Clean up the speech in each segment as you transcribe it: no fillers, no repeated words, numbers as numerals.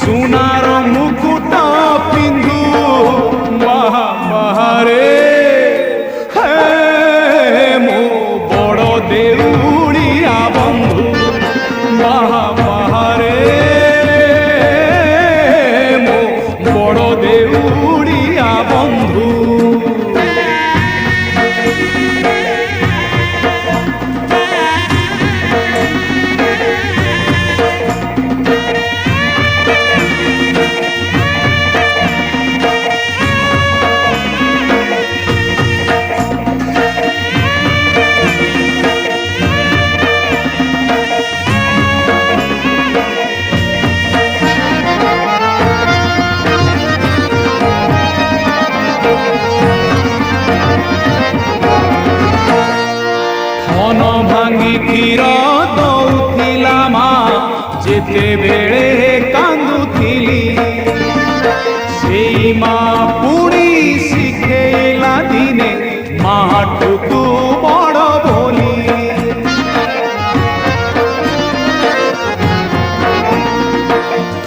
सुनार मुकुट पिंधु बाहारे हे मो बड़ देउड़िया बंधु बाहारे मो बड़ देउड़िया बंधु। भांगी क्षीर दौथिला मा जेते बेले कांदुथिली सेई मा पुणी शिखेला दिने माटुकु बड़ बोली।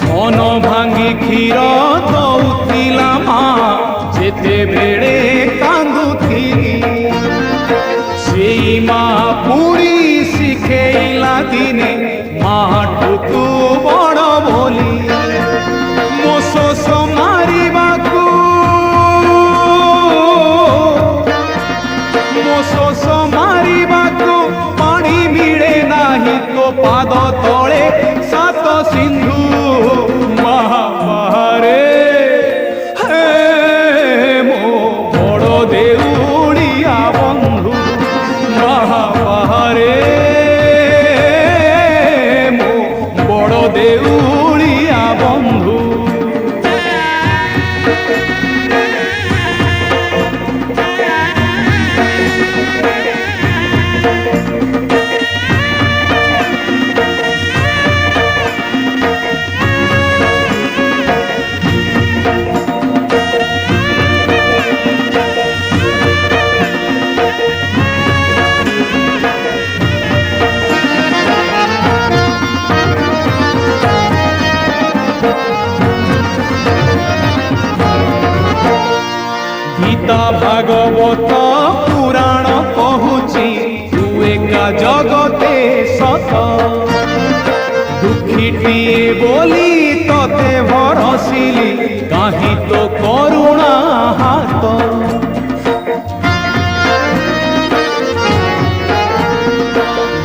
धन भांगी क्षीर दौथिला मा जेते बेले कांदुथिली सेई मा पुरी शिखेला दिने माटुकु बड़ बोली। मो शोष मारिबाकु मो शोष मारिबाकु पानी मिले नाही तो पाद तले सात सिंधु बाहारे हे मो बड़ देउड़िया बंधु बाहारे मो बड़ देउड़िया बंधु। गीता भागवत पुराण कहूची तू एका जगते सत दुखीटिए बोली तते भरसिली काहि तो करुणा हाथ।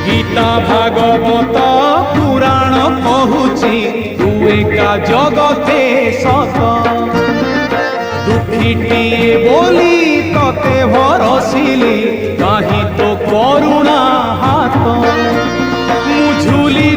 गीता भागवत पुराण कहूची तू एका जगते सत दुखीटिए बोली तते भरसिली काहि तो करुणा हाथ। मुझुली